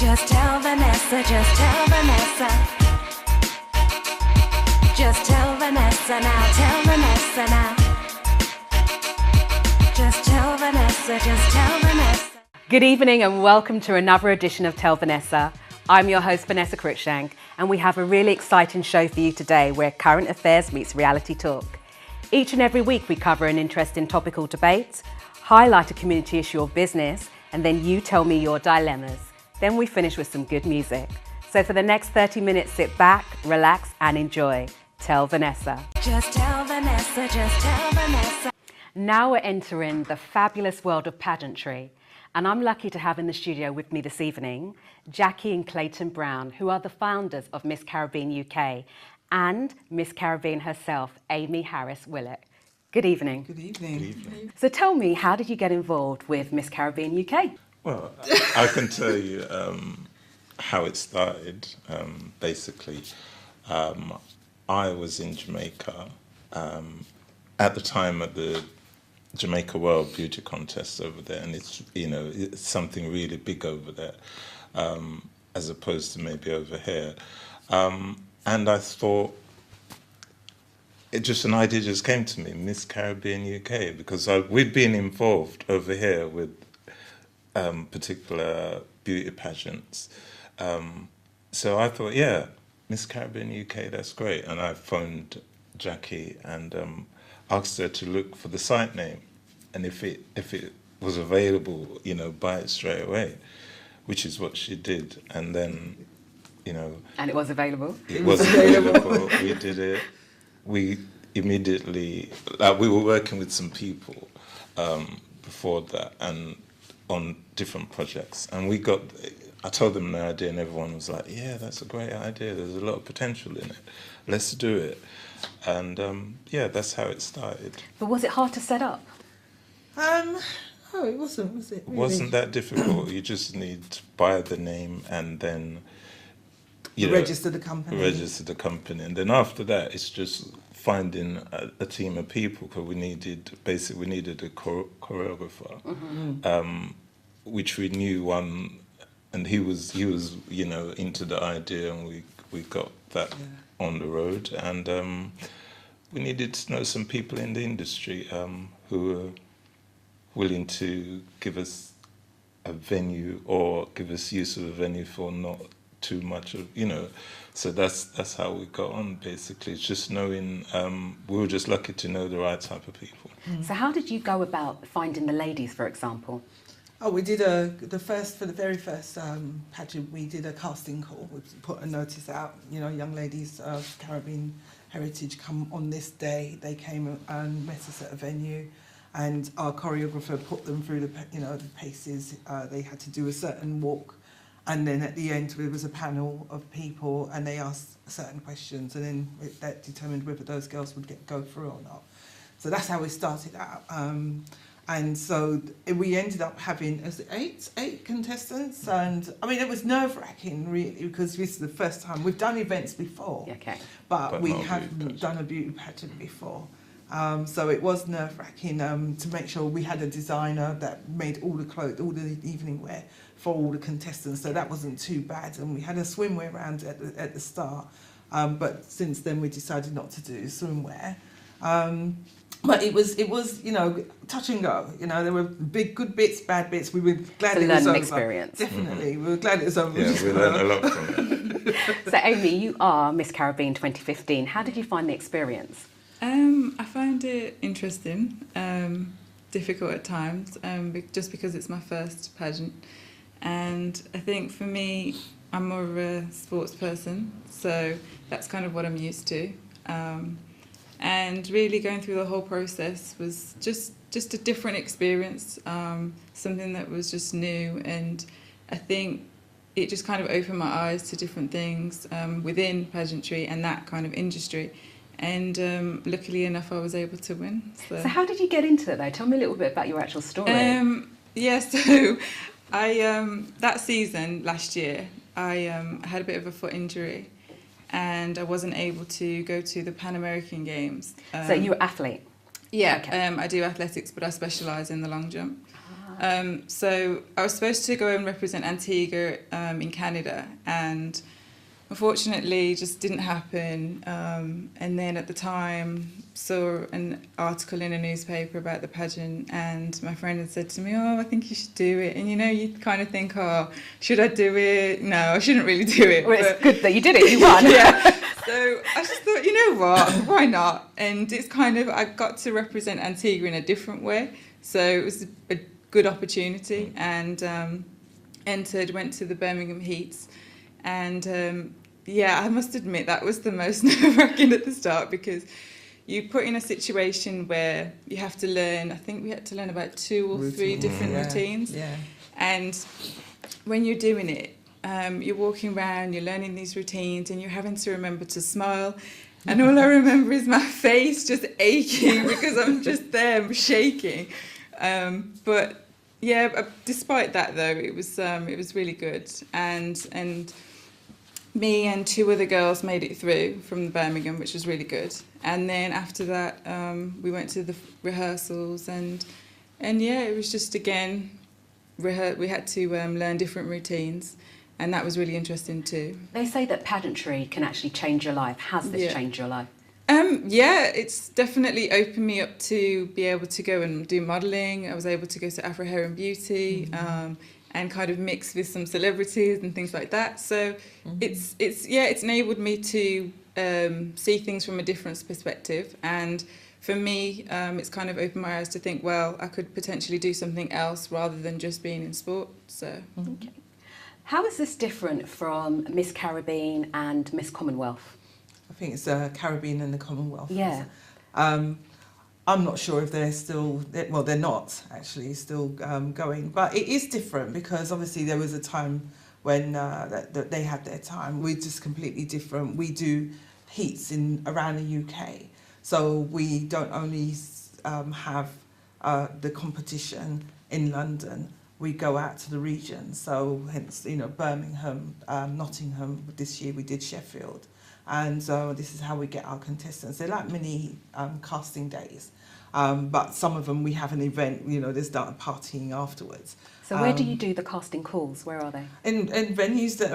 Just tell Vanessa, just tell Vanessa. Just tell Vanessa now, tell Vanessa now. Just tell Vanessa, just tell Vanessa. Good evening and welcome to another edition of Tell Vanessa. I'm your host Vanessa Cruikshank and we have a really exciting show for you today where current affairs meets reality talk. Each and every week we cover an interesting topical debate, highlight a community issue or business, and then you tell me your dilemmas. Then we finish with some good music. So for the next 30 minutes, sit back, relax and enjoy. Tell Vanessa. Just tell Vanessa, just tell Vanessa. Now we're entering the fabulous world of pageantry. And I'm lucky to have in the studio with me this evening, Jackie and Clayton Brown, who are the founders of Miss Caribbean UK, and Miss Caribbean herself, Amy Harris Willett. Good evening. Good evening. Good evening. So tell me, how did you get involved with Miss Caribbean UK? Well, I can tell you how it started. Basically, I was in Jamaica at the time at the Jamaica World Beauty Contest over there, and it's something really big over there, as opposed to maybe over here. And I thought, an idea just came to me, Miss Caribbean UK, because we'd been involved over here with particular beauty pageants. So I thought, yeah, Miss Caribbean UK, that's great. And I phoned Jackie and asked her to look for the site name, and if it was available, buy it straight away, which is what she did. And then, And it was available? It was available. We did it. We immediately, we were working with some people before that and on different projects, and I told them the idea and everyone was like, yeah, that's a great idea, there's a lot of potential in it, let's do it. And that's how it started. But was it hard to set up? It wasn't, was it? It Really? wasn't that difficult. You just need to buy the name and then Register the company. And then after that it's just finding a team of people, because we needed a choreographer, which we knew one, and he was into the idea, and we got that on the road. And we needed to know some people in the industry who were willing to give us a venue or give us use of a venue for not too much of, so that's how we got on, basically. It's just knowing, we were just lucky to know the right type of people. So how did you go about finding the ladies, for example? Oh, we did the very first pageant, we did a casting call. We put a notice out, young ladies of Caribbean heritage come on this day. They came and met us at a venue, and our choreographer put them through the paces. They had to do a certain walk. And then at the end, there was a panel of people, and they asked certain questions, and then that determined whether those girls would go through or not. So that's how we started out. And so we ended up having eight contestants, and I mean, it was nerve-wracking, really, because this is the first time. We've done events before, but we haven't done a beauty pageant before. So it was nerve-wracking to make sure we had a designer that made all the clothes, all the evening wear for all the contestants, so that wasn't too bad. And we had a swimwear round at the start, but since then we decided not to do swimwear. But it was touch and go. There were good bits, bad bits. We were glad it was over. Experience. Definitely, we were glad it was over. Yeah, we learned a lot from it. So Amy, you are Miss Caribbean 2015. How did you find the experience? I found it interesting, difficult at times, just because it's my first pageant. And I think for me, I'm more of a sports person, so that's kind of what I'm used to. And really going through the whole process was just a different experience, something that was just new. And I think it just kind of opened my eyes to different things within pageantry and that kind of industry. And luckily enough, I was able to win. So how did you get into it, though? Tell me a little bit about your actual story. So I that season last year, I had a bit of a foot injury, and I wasn't able to go to the Pan American Games. So you were an athlete? Yeah, Okay. I do athletics, but I specialise in the long jump. So I was supposed to go and represent Antigua in Canada, and unfortunately just didn't happen. And then at the time saw an article in a newspaper about the pageant, and my friend had said to me, "Oh, I think you should do it." And you know, you kind of think, "Oh, should I do it? No, I shouldn't really do it." Well, But it's good that you did it. You won. yeah. So I just thought, you know what, why not? And it's kind of, I got to represent Antigua in a different way. So it was a good opportunity, and entered, went to the Birmingham Heats. And yeah, I must admit that was the most nerve-wracking at the start, because you put in a situation where you have to learn, I think we had to learn about 2 or 3 different routines. Yeah. And when you're doing it, you're walking around, you're learning these routines, and you're having to remember to smile. And all I remember is my face just aching because I'm just there, I'm shaking. But yeah, despite that though, it was really good. And me and 2 other girls made it through from Birmingham, which was really good. And then after that, we went to the rehearsals, and yeah, it was just again, we had to learn different routines. And that was really interesting too. They say that pageantry can actually change your life. Has this changed your life? Yeah, it's definitely opened me up to be able to go and do modelling. I was able to go to Afro Hair and Beauty, and kind of mix with some celebrities and things like that. So it's enabled me to see things from a different perspective. And for me, it's kind of opened my eyes to think, well, I could potentially do something else rather than just being in sport. So. Okay. How is this different from Miss Caribbean and Miss Commonwealth? I think it's Caribbean and the Commonwealth. Yeah. I'm not sure if they're still, well, they're not actually still going, but it is different because obviously there was a time when that they had their time. We're just completely different. We do heats around the UK, so we don't only have the competition in London. We go out to the region, so hence, you know, Birmingham, Nottingham. This year we did Sheffield, and so this is how we get our contestants. They're like mini casting days, but some of them we have an event. You know, they start partying afterwards. So where do you do the casting calls? Where are they? In venues that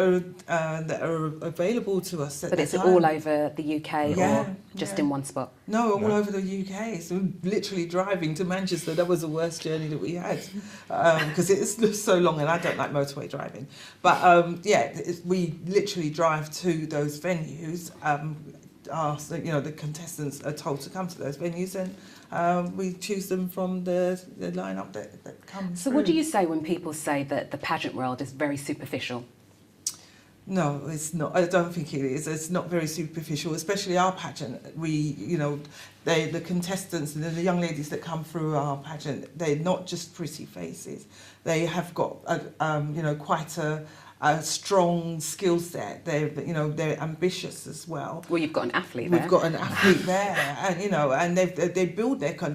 are available to us. But it's all over the UK or just in one spot? No, all over the UK. So literally driving to Manchester, that was the worst journey that we had because it's so long, and I don't like motorway driving. But we literally drive to those venues. The contestants are told to come to those venues, and we choose them from the lineup that comes. So what do you say when people say that the pageant world is very superficial? No, it's not. I don't think it is. It's not very superficial, especially our pageant. The contestants and the young ladies that come through our pageant, they're not just pretty faces. They have got, quite a strong skill set. They're ambitious as well. Well, you've got an athlete there. We've got an athlete there, and they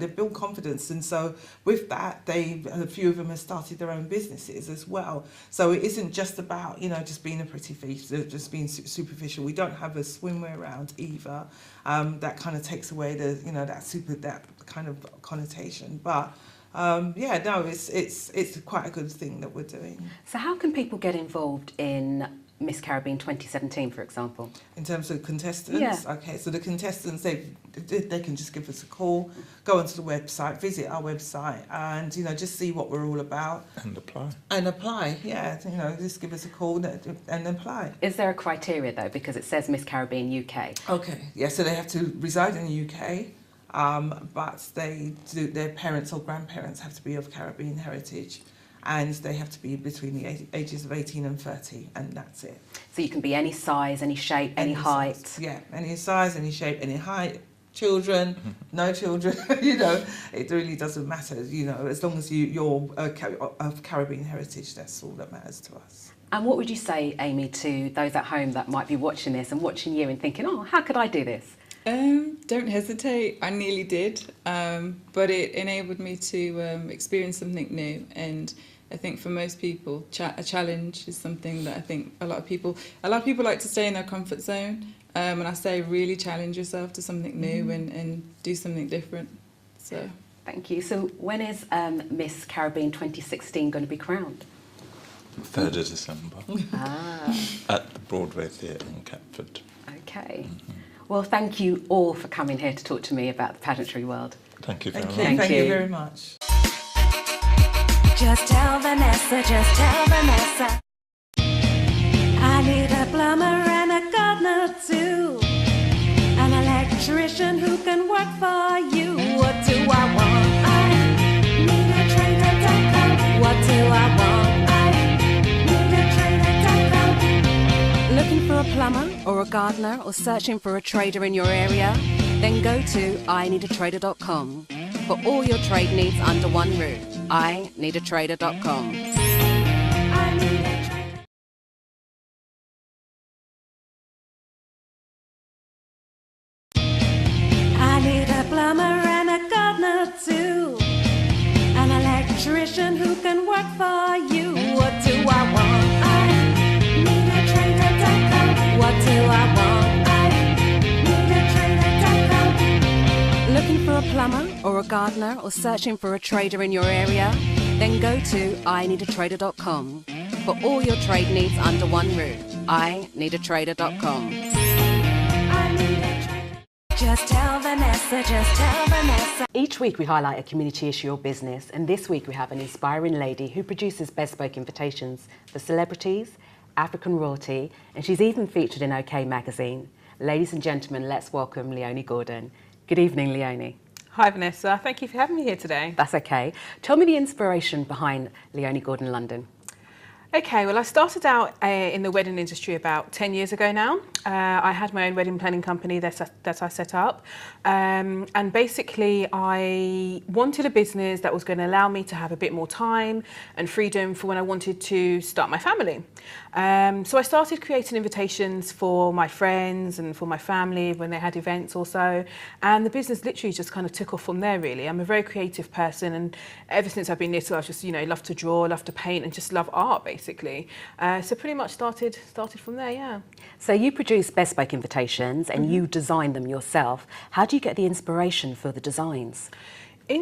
build confidence, and so with that, a few of them have started their own businesses as well. So it isn't just about just being a pretty face, just being superficial. We don't have a swimwear round either. That kind of takes away that kind of connotation, but. It's quite a good thing that we're doing. So how can people get involved in Miss Caribbean 2017, for example? In terms of contestants? Yeah. Okay, so the contestants, they can just give us a call, go onto the website, visit our website, and, just see what we're all about. And apply. And apply, yeah. Just give us a call and apply. Is there a criteria, though, because it says Miss Caribbean UK? Okay, yeah, so they have to reside in the UK. But their parents or grandparents have to be of Caribbean heritage, and they have to be between the ages of 18 and 30, and that's it. So you can be any size, any shape, any height? Size, yeah, any size, any shape, any height. Children, no children, it really doesn't matter, as long as you're of Caribbean heritage, that's all that matters to us. And what would you say, Amy, to those at home that might be watching this and watching you and thinking, oh, how could I do this? Don't hesitate. I nearly did, but it enabled me to experience something new. And I think for most people, a challenge is something that I think a lot of people like to stay in their comfort zone. And I say really challenge yourself to something new and do something different. So. Thank you. So when is Miss Caribbean 2016 going to be crowned? 3rd of December Ah, at the Broadway Theatre in Catford. okay. Well, thank you all for coming here to talk to me about the pageantry world. Thank you very Thank much. you. Thank you. you very much. Just tell Vanessa, just tell Vanessa. I need a plumber and a gardener too. An electrician who can work for you. What do I want? I need a trader.com. What do I want? I need a trader.com. Looking for a plumber or a gardener or searching for a trader in your area? Then go to ineedatrader.com for all your trade needs under one roof. ineedatrader.com. I need a trader. I need a plumber and a gardener too. An electrician who can work for you. What do I want? I need a trader.com. What do I want? I need a trader.com. Looking for a plumber or a gardener or searching for a trader in your area? Then go to ineedatrader.com for all your trade needs under one roof. ineedatrader.com. I need a trader. Just tell Vanessa, just tell Vanessa. Each week we highlight a community issue or business, and this week we have an inspiring lady who produces bespoke invitations for celebrities, African royalty, and she's even featured in OK magazine. Ladies and gentlemen, let's welcome Leonie Gordon. Good evening, Leonie. Hi Vanessa, thank you for having me here today. That's okay. Tell me the inspiration behind Leonie Gordon London. Okay, well I started out in the wedding industry about 10 years ago now. I had my own wedding planning company that I set up, and basically I wanted a business that was going to allow me to have a bit more time and freedom for when I wanted to start my family. So I started creating invitations for my friends and for my family when they had events also, and the business literally just kind of took off from there really. I'm a very creative person, and ever since I've been little I've just love to draw, love to paint, and just love art basically. So pretty much started from there, yeah. So you produce bespoke invitations and you design them yourself. How do you get the inspiration for the designs?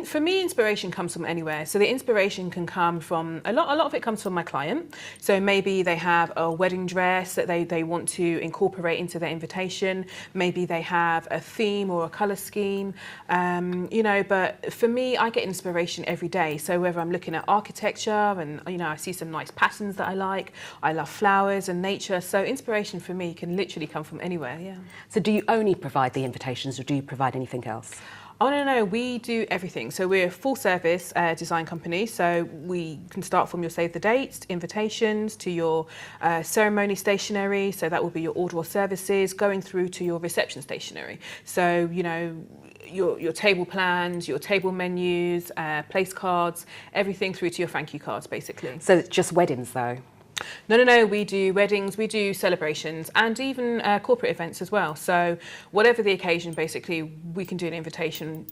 For me, inspiration comes from anywhere. So the inspiration can come from, a lot of it comes from my client. So maybe they have a wedding dress that they want to incorporate into their invitation. Maybe they have a theme or a colour scheme, but for me, I get inspiration every day. So whether I'm looking at architecture and, I see some nice patterns that I love flowers and nature. So inspiration for me can literally come from anywhere, yeah. So do you only provide the invitations or do you provide anything else? Oh, no, we do everything. So we're a full service design company. So we can start from your save the dates, invitations, to your ceremony stationery. So that will be your order or services, going through to your reception stationery. So, your table plans, your table menus, place cards, everything through to your thank you cards, basically. So it's just weddings though? No, we do weddings, we do celebrations, and even corporate events as well. So whatever the occasion, basically, we can do an invitation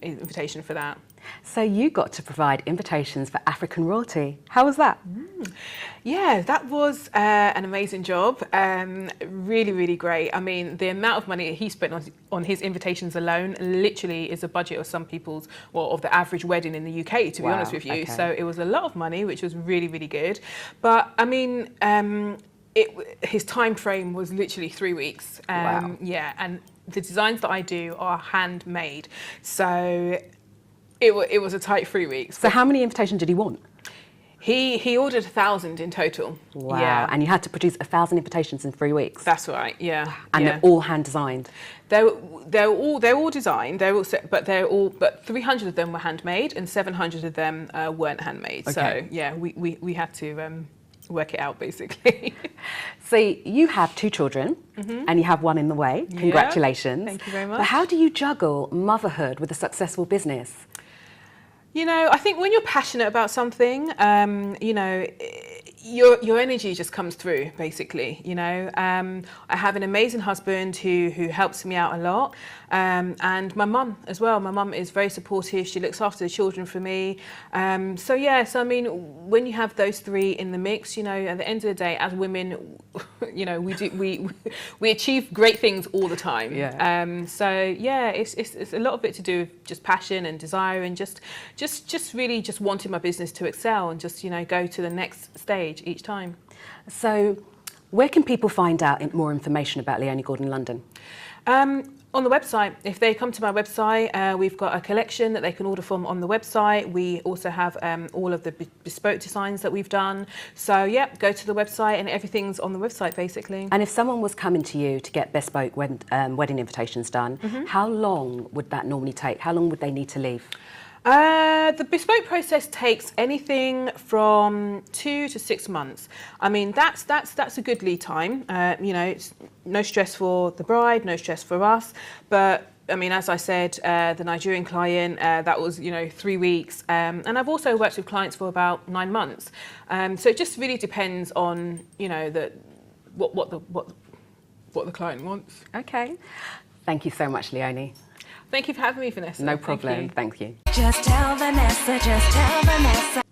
for that. So you got to provide invitations for African royalty. How was that? Yeah, that was an amazing job. Really, really great. I mean, the amount of money he spent on his invitations alone literally is a budget of some people's, of the average wedding in the UK, to be honest with you. Okay. So it was a lot of money, which was really, really good. But I mean, his time frame was literally 3 weeks. Wow. Yeah, and the designs that I do are handmade. So it was a tight 3 weeks. So how many invitations did he want? He ordered 1,000 in total. Wow. Yeah. And you had to produce 1,000 invitations in 3 weeks? That's right, yeah. And yeah. they're all hand designed? They're all designed. But 300 of them were handmade and 700 of them weren't handmade. Okay. So yeah, we had to work it out basically. So you have 2 children and you have one in the way. Yeah. Congratulations. Thank you very much. But how do you juggle motherhood with a successful business? I think when you're passionate about something, your energy just comes through, basically, you know. I have an amazing husband who helps me out a lot, and my mum as well. My mum is very supportive. She looks after the children for me. So I mean, when you have those three in the mix, you know, at the end of the day, as women, you know, we achieve great things all the time. Yeah. It's a lot of it to do with just passion and desire, and just really just wanting my business to excel and just, you know, go to the next stage each time. So where can people find out more information about Leonie Gordon London? On the website. If they come to my website, we've got a collection that they can order from on the website. We also have all of the bespoke designs that we've done. So yeah, go to the website and everything's on the website basically. And if someone was coming to you to get bespoke wedding invitations done, how long would that normally take? How long would they need to leave? The bespoke process takes anything from 2 to 6 months. I mean, that's a good lead time. You know, it's no stress for the bride, no stress for us. But I mean, as I said, the Nigerian client, that was, you know, 3 weeks. And I've also worked with clients for about 9 months. So it just really depends on, you know, what the client wants. Okay. Thank you so much, Leonie. Thank you for having me, Vanessa. No problem. Thank you. Just tell Vanessa, just tell Vanessa.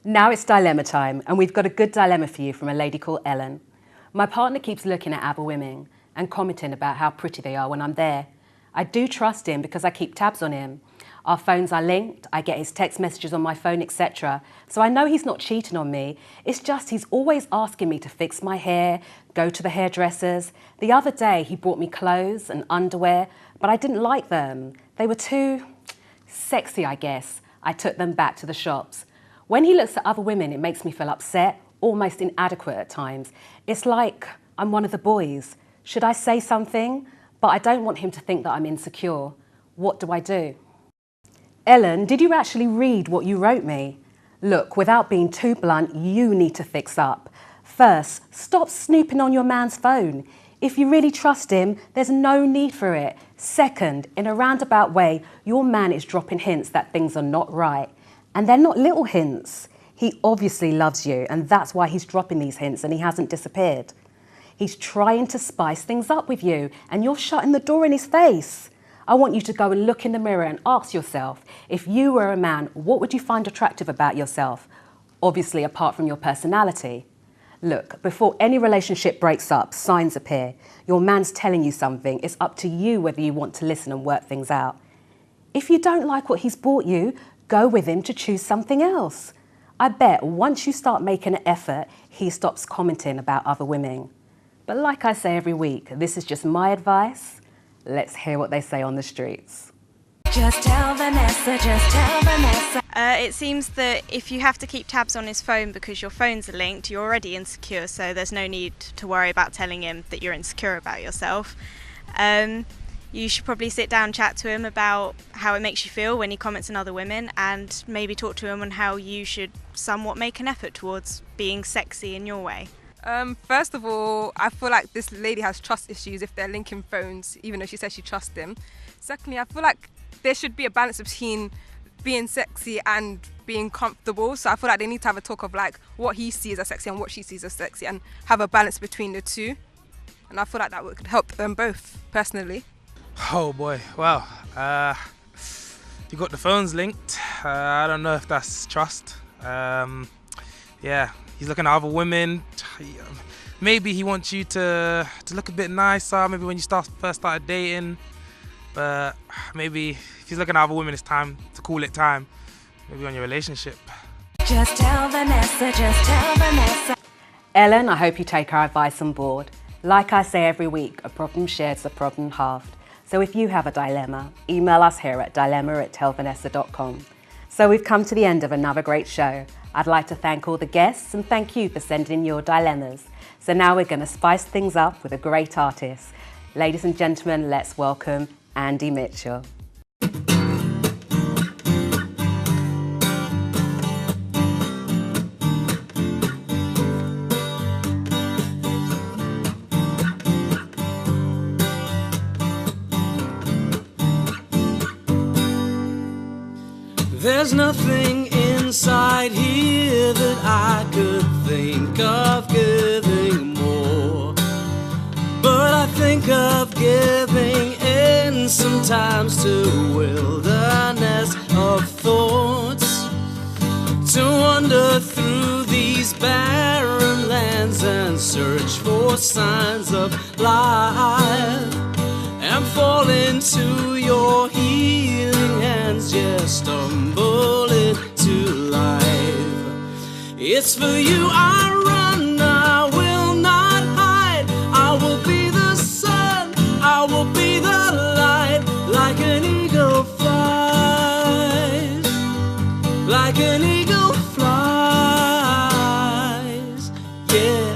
Now it's dilemma time, and we've got a good dilemma for you from a lady called Ellen. My partner keeps looking at other women and commenting about how pretty they are when I'm there. I do trust him because I keep tabs on him. Our phones are linked, I get his text messages on my phone, etc. So I know he's not cheating on me. It's just he's always asking me to fix my hair, go to the hairdressers. The other day he brought me clothes and underwear, but I didn't like them. They were too sexy, I guess. I took them back to the shops. When he looks at other women, it makes me feel upset, almost inadequate at times. It's like I'm one of the boys. Should I say something? But I don't want him to think that I'm insecure. What do I do? Ellen, did you actually read what you wrote me? Look, without being too blunt, you need to fix up. First, stop snooping on your man's phone. If you really trust him, there's no need for it. Second, in a roundabout way, your man is dropping hints that things are not right. And they're not little hints. He obviously loves you, and that's why he's dropping these hints and he hasn't disappeared. He's trying to spice things up with you, and you're shutting the door in his face. I want you to go and look in the mirror and ask yourself, if you were a man, what would you find attractive about yourself? Obviously, apart from your personality. Look, before any relationship breaks up, signs appear. Your man's telling you something. It's up to you whether you want to listen and work things out. If you don't like what he's bought you, go with him to choose something else. I bet once you start making an effort, he stops commenting about other women. But like I say every week, this is just my advice. Let's hear what they say on the streets. Just tell Vanessa, just tell Vanessa. It seems that if you have to keep tabs on his phone because your phones are linked, you're already insecure, so there's no need to worry about telling him that you're insecure about yourself. You should probably sit down and chat to him about how it makes you feel when he comments on other women, and maybe talk to him on how you should somewhat make an effort towards being sexy in your way. First of all, I feel like this lady has trust issues if they're linking phones, even though she says she trusts him. Secondly, I feel like there should be a balance between being sexy and being comfortable. So I feel like they need to have a talk of like what he sees as sexy and what she sees as sexy, and have a balance between the two. And I feel like that would help them both, personally. Oh boy, wow. You got the phones linked. I don't know if that's trust. Yeah, he's looking at other women. Maybe he wants you to look a bit nicer, maybe when you first started dating. But maybe if he's looking at other women, it's time to call it time. Maybe on your relationship. Just tell Vanessa, just tell Vanessa. Ellen, I hope you take our advice on board. Like I say every week, a problem shared is a problem halved. So if you have a dilemma, email us here at dilemma@tellvanessa.com. So we've come to the end of another great show. I'd like to thank all the guests and thank you for sending in your dilemmas. So now we're going to spice things up with a great artist. Ladies and gentlemen, let's welcome Andy Mitchell. There's nothing inside here that I could think sometimes to a wilderness of thoughts, to wander through these barren lands and search for signs of life, and fall into your healing hands, just stumble into life. It's for you I run, I will not hide. I will be the sun, I will be the light. Like an eagle flies, like an eagle flies, yeah.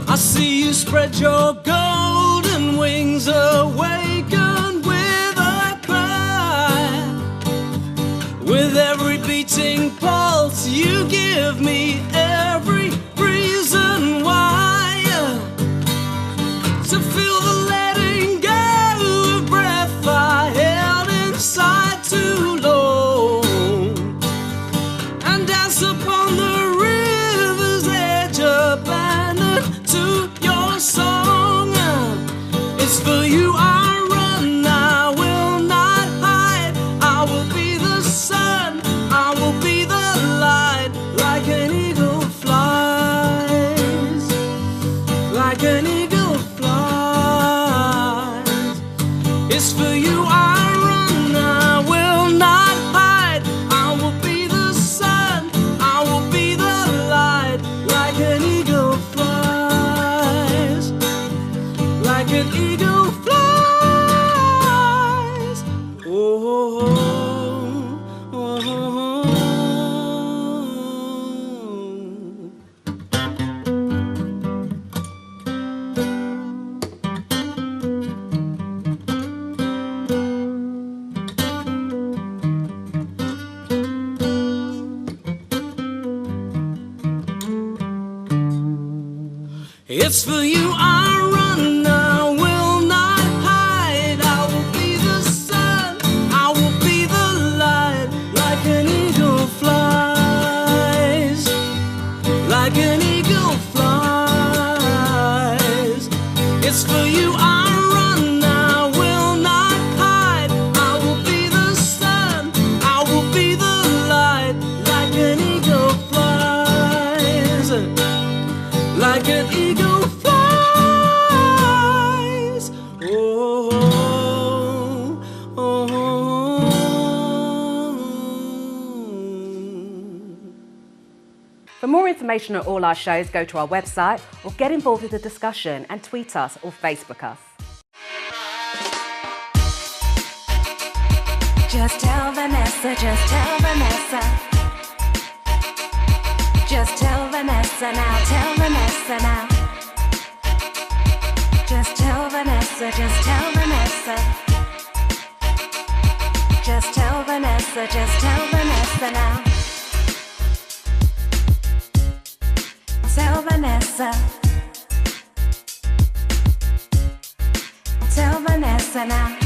I see you spread your golden wings, awaken with a cry. With every beating pulse you give me every reason why to feel the letting go of breath I held inside too long, and dance upon the river's edge, abandoned to your song. It's for you I run, I will not hide. I will be the sun, I will be the light. Like an eagle flies, like an eagle flies. It's for you I run, I will not hide. I will be the sun, I will be the light. Like an eagle flies, like an eagle flies. Oh, oh, oh, oh. It's for you I run, I will not hide. I will be the sun, I will be the light. Like an eagle flies, like an eagle flies. It's for you I run, I will not hide. I will be the sun, I will be the light. Like an eagle flies, like an eagle flies. Oh, oh, oh. For more information on all our shows, go to our website or get involved with the discussion and tweet us or Facebook us. Just tell Vanessa, just tell Vanessa. Just tell Vanessa now, tell Vanessa now. Just tell Vanessa, just tell Vanessa. Just tell Vanessa, just tell Vanessa now. Tell Vanessa. Tell Vanessa now.